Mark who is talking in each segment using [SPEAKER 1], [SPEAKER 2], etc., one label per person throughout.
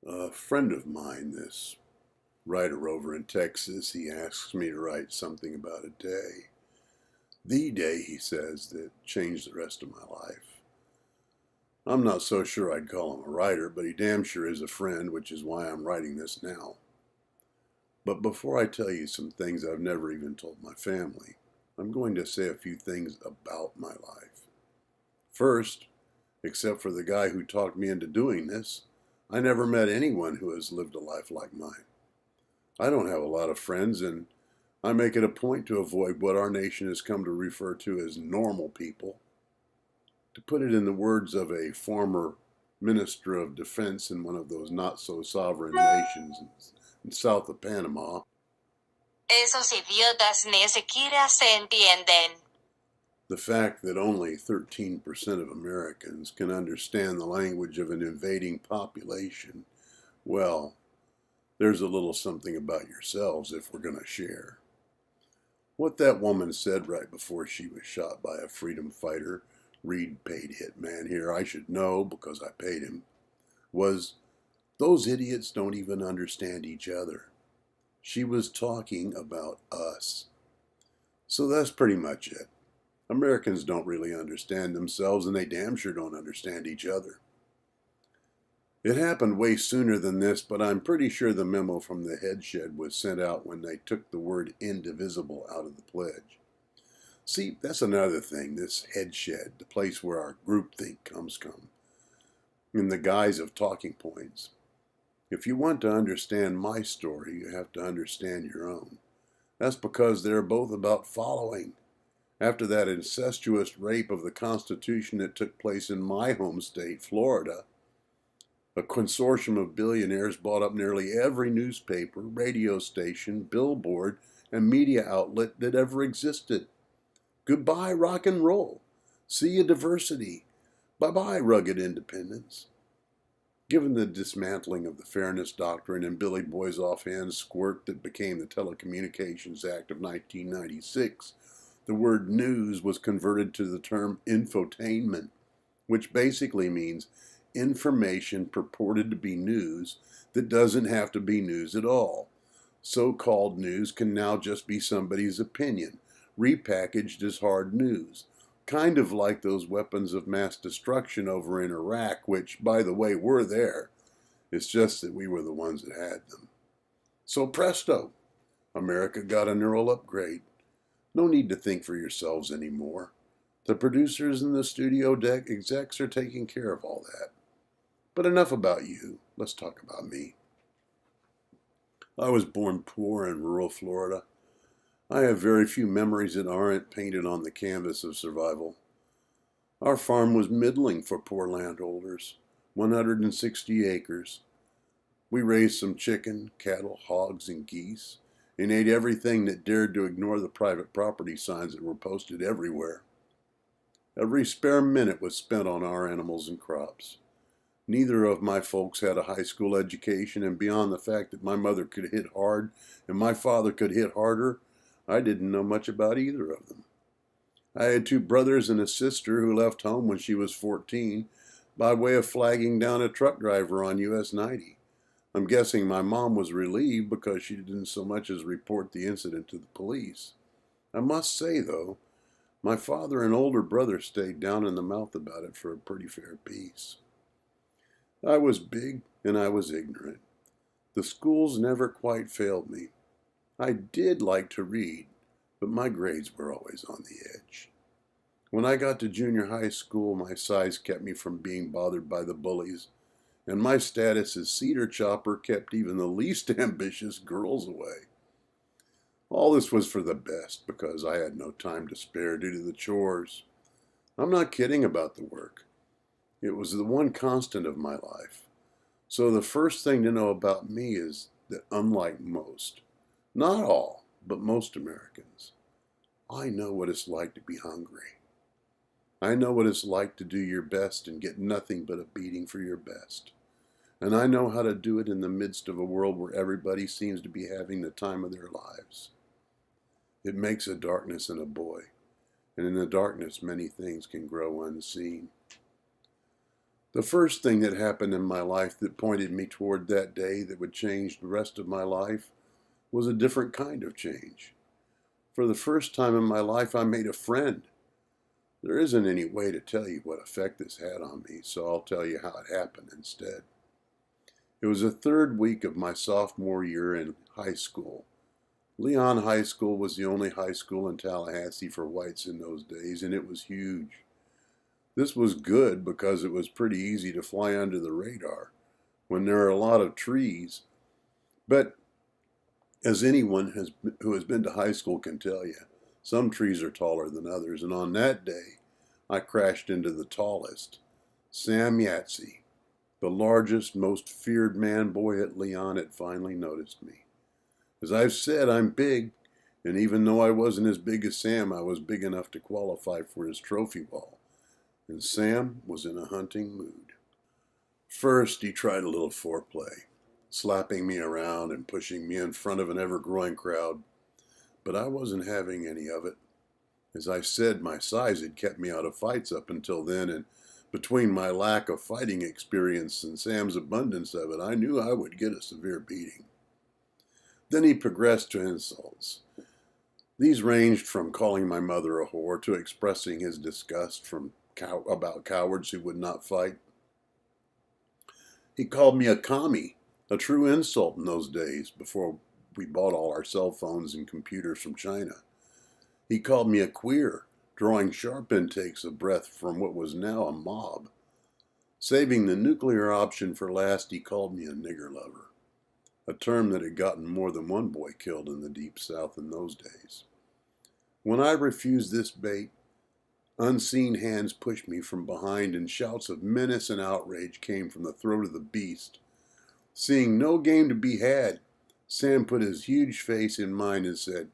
[SPEAKER 1] A friend of mine, this writer over in Texas, he asks me to write something about a day. The day, he says, that changed the rest of my life. I'm not so sure I'd call him a writer, but he damn sure is a friend, which is why I'm writing this now. But before I tell you some things I've never even told my family, I'm going to say a few things about my life. First, except for the guy who talked me into doing this, I never met anyone who has lived a life like mine. I don't have a lot of friends, and I make it a point to avoid what our nation has come to refer to as normal people. To put it in the words of a former minister of defense in one of those not so sovereign nations in south of Panama,
[SPEAKER 2] Esos idiotas ni siquiera se entienden.
[SPEAKER 1] the fact that only 13% of Americans can understand the language of an invading population, well, there's a little something about yourselves if we're going to share. What that woman said right before she was shot by a freedom fighter, Reed paid hitman here, I should know because I paid him, was, "Those idiots don't even understand each other." She was talking about us. So that's pretty much it. Americans don't really understand themselves, and they damn sure don't understand each other. It happened way sooner than this, but I'm pretty sure the memo from the headshed was sent out when they took the word indivisible out of the pledge. See, that's another thing, this headshed, the place where our groupthink comes from, in the guise of talking points. If you want to understand my story, you have to understand your own. That's because they're both about following. After that incestuous rape of the Constitution that took place in my home state, Florida, a consortium of billionaires bought up nearly every newspaper, radio station, billboard, and media outlet that ever existed. Goodbye, rock and roll. See you, diversity. Bye-bye, rugged independence. Given the dismantling of the Fairness Doctrine and Billy Boy's offhand squirt that became the Telecommunications Act of 1996, the word news was converted to the term infotainment, which basically means information purported to be news that doesn't have to be news at all. So-called news can now just be somebody's opinion, repackaged as hard news. Kind of like those weapons of mass destruction over in Iraq, which, by the way, were there. It's just that we were the ones that had them. So presto, America got a neural upgrade. No need to think for yourselves anymore. The producers and the studio deck execs are taking care of all that. But enough about you. Let's talk about me. I was born poor in rural Florida. I have very few memories that aren't painted on the canvas of survival. Our farm was middling for poor landholders, 160 acres. We raised some chicken, cattle, hogs, and geese, and ate everything that dared to ignore the private property signs that were posted everywhere. Every spare minute was spent on our animals and crops. Neither of my folks had a high school education, and beyond the fact that my mother could hit hard and my father could hit harder, I didn't know much about either of them. I had two brothers and a sister who left home when she was 14 by way of flagging down a truck driver on US 90. I'm guessing my mom was relieved because she didn't so much as report the incident to the police. I must say, though, my father and older brother stayed down in the mouth about it for a pretty fair piece. I was big and I was ignorant. The schools never quite failed me. I did like to read, but my grades were always on the edge. When I got to junior high school, my size kept me from being bothered by the bullies, and my status as cedar chopper kept even the least ambitious girls away. All this was for the best because I had no time to spare due to the chores. I'm not kidding about the work. It was the one constant of my life. So the first thing to know about me is that unlike most, not all, but most Americans, I know what it's like to be hungry. I know what it's like to do your best and get nothing but a beating for your best. And I know how to do it in the midst of a world where everybody seems to be having the time of their lives. It makes a darkness in a boy, and in the darkness many things can grow unseen. The first thing that happened in my life that pointed me toward that day that would change the rest of my life was a different kind of change. For the first time in my life, I made a friend. There isn't any way to tell you what effect this had on me, so I'll tell you how it happened instead. It was the third week of my sophomore year in high school. Leon High School was the only high school in Tallahassee for whites in those days, and it was huge. This was good because it was pretty easy to fly under the radar when there are a lot of trees. But as anyone who has been to high school can tell you, some trees are taller than others, and on that day, I crashed into the tallest, Sam Yatsey, the largest, most feared man boy at Leon had finally noticed me. As I've said, I'm big, and even though I wasn't as big as Sam, I was big enough to qualify for his trophy wall, and Sam was in a hunting mood. First, he tried a little foreplay, slapping me around and pushing me in front of an ever-growing crowd, but I wasn't having any of it. As I said, my size had kept me out of fights up until then, and between my lack of fighting experience and Sam's abundance of it, I knew I would get a severe beating. Then he progressed to insults. These ranged from calling my mother a whore to expressing his disgust about cowards who would not fight. He called me a commie, a true insult in those days before we bought all our cell phones and computers from China. He called me a queer, drawing sharp intakes of breath from what was now a mob. Saving the nuclear option for last, he called me a nigger lover, a term that had gotten more than one boy killed in the Deep South in those days. When I refused this bait, unseen hands pushed me from behind, and shouts of menace and outrage came from the throat of the beast. Seeing no game to be had, Sam put his huge face in mine and said,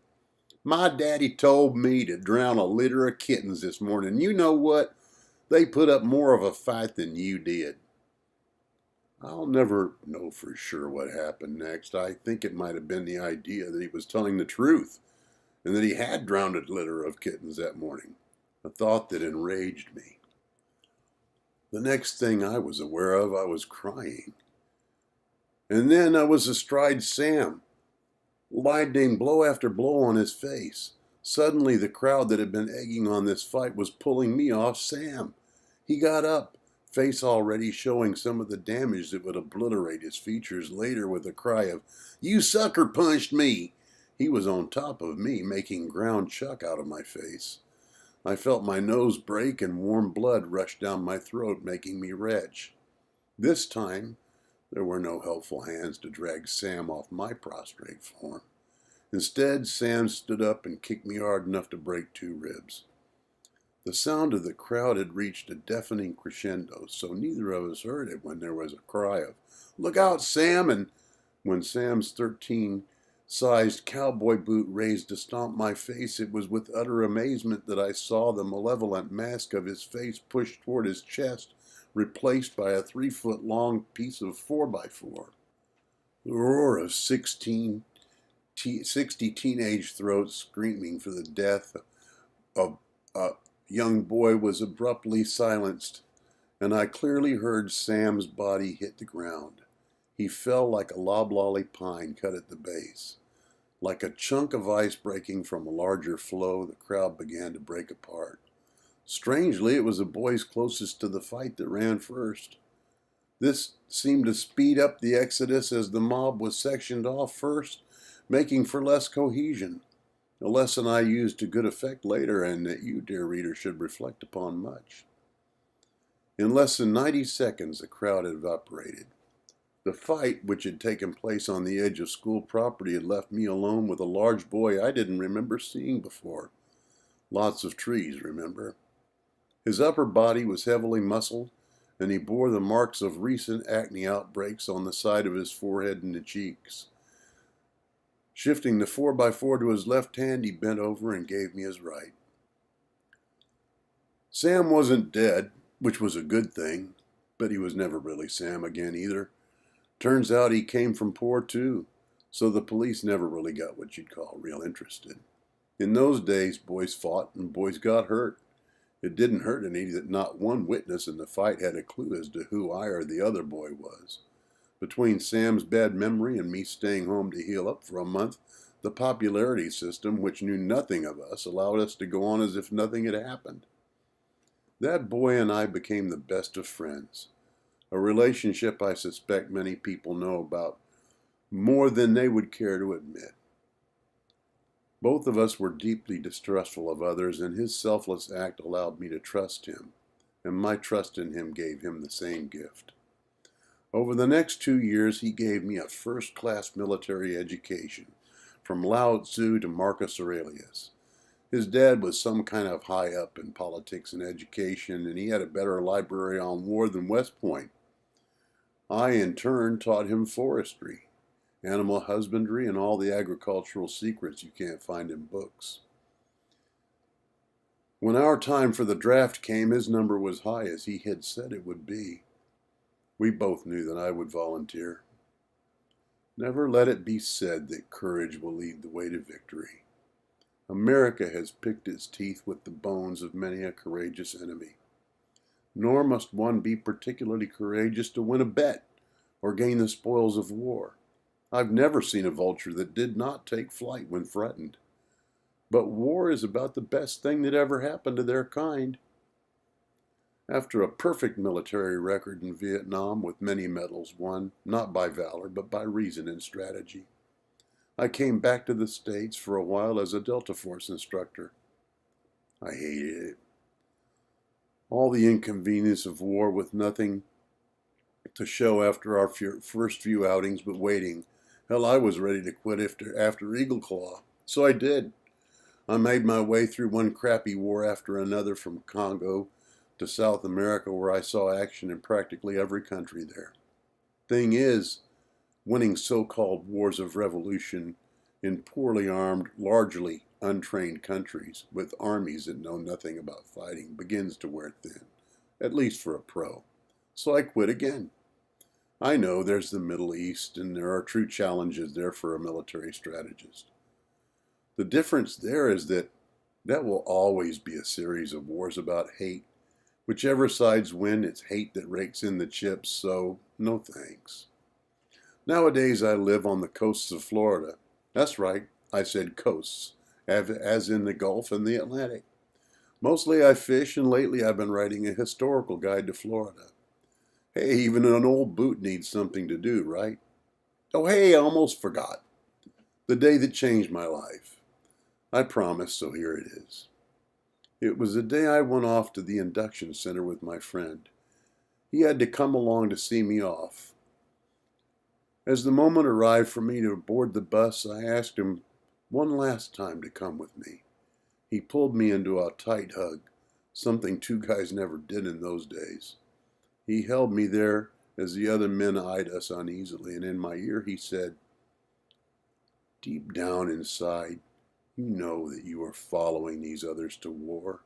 [SPEAKER 1] "My daddy told me to drown a litter of kittens this morning. You know what? They put up more of a fight than you did." I'll never know for sure what happened next. I think it might have been the idea that he was telling the truth and that he had drowned a litter of kittens that morning, a thought that enraged me. The next thing I was aware of, I was crying. And then I was astride Sam, liding blow after blow on his face. Suddenly, the crowd that had been egging on this fight was pulling me off Sam. He got up, face already showing some of the damage that would obliterate his features later, with a cry of, "You sucker punched me!" He was on top of me, making ground chuck out of my face. I felt my nose break and warm blood rush down my throat, making me retch. This time, there were no helpful hands to drag Sam off my prostrate form. Instead, Sam stood up and kicked me hard enough to break 2 ribs. The sound of the crowd had reached a deafening crescendo, so neither of us heard it when there was a cry of, "Look out, Sam!" And when Sam's 13-sized cowboy boot raised to stomp my face, it was with utter amazement that I saw the malevolent mask of his face pushed toward his chest, replaced by a 3-foot-long piece of 4x4. The roar of 60 teenage throats screaming for the death of a young boy was abruptly silenced, and I clearly heard Sam's body hit the ground. He fell like a loblolly pine cut at the base. Like a chunk of ice breaking from a larger floe, the crowd began to break apart. Strangely, it was the boys closest to the fight that ran first. This seemed to speed up the exodus as the mob was sectioned off first, making for less cohesion, a lesson I used to good effect later and that you, dear reader, should reflect upon much. In less than 90 seconds, the crowd had evaporated. The fight, which had taken place on the edge of school property, had left me alone with a large boy I didn't remember seeing before. Lots of trees, remember? His upper body was heavily muscled, and he bore the marks of recent acne outbreaks on the side of his forehead and the cheeks. Shifting the 4x4 to his left hand, he bent over and gave me his right. Sam wasn't dead, which was a good thing, but he was never really Sam again either. Turns out he came from poor too, so the police never really got what you'd call real interested. In those days, boys fought and boys got hurt. It didn't hurt any that not one witness in the fight had a clue as to who I or the other boy was. Between Sam's bad memory and me staying home to heal up for a month, the popularity system, which knew nothing of us, allowed us to go on as if nothing had happened. That boy and I became the best of friends, a relationship I suspect many people know about more than they would care to admit. Both of us were deeply distrustful of others, and his selfless act allowed me to trust him, and my trust in him gave him the same gift. Over the next 2 years, he gave me a first-class military education, from Lao Tzu to Marcus Aurelius. His dad was some kind of high up in politics and education, and he had a better library on war than West Point. I, in turn, taught him forestry, animal husbandry, and all the agricultural secrets you can't find in books. When our time for the draft came, his number was high, as he had said it would be. We both knew that I would volunteer. Never let it be said that courage will lead the way to victory. America has picked its teeth with the bones of many a courageous enemy. Nor must one be particularly courageous to win a bet or gain the spoils of war. I've never seen a vulture that did not take flight when threatened. But war is about the best thing that ever happened to their kind. After a perfect military record in Vietnam with many medals won, not by valor, but by reason and strategy, I came back to the States for a while as a Delta Force instructor. I hated it. All the inconvenience of war with nothing to show after our first few outings but waiting. Hell, I was ready to quit after Eagle Claw. So I did. I made my way through one crappy war after another, from Congo to South America, where I saw action in practically every country there. Thing is, winning so-called wars of revolution in poorly armed, largely untrained countries with armies that know nothing about fighting begins to wear thin, at least for a pro. So I quit again. I know there's the Middle East, and there are true challenges there for a military strategist. The difference there is that will always be a series of wars about hate. Whichever sides win, it's hate that rakes in the chips, so no thanks. Nowadays I live on the coasts of Florida. That's right, I said coasts, as in the Gulf and the Atlantic. Mostly I fish, and lately I've been writing a historical guide to Florida. Hey, even an old boot needs something to do, right? Oh, hey, I almost forgot. The day that changed my life. I promised, so here it is. It was the day I went off to the induction center with my friend. He had to come along to see me off. As the moment arrived for me to board the bus, I asked him one last time to come with me. He pulled me into a tight hug, something two guys never did in those days. He held me there as the other men eyed us uneasily, and in my ear he said, "Deep down inside, you know that you are following these others to war.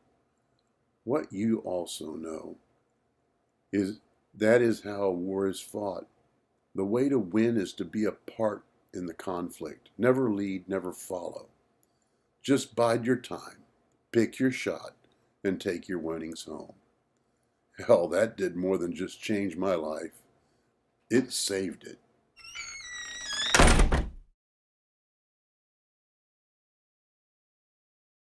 [SPEAKER 1] What you also know is that is how a war is fought. The way to win is to be a part in the conflict. Never lead, never follow. Just bide your time, pick your shot, and take your winnings home." Hell, that did more than just change my life. It saved it.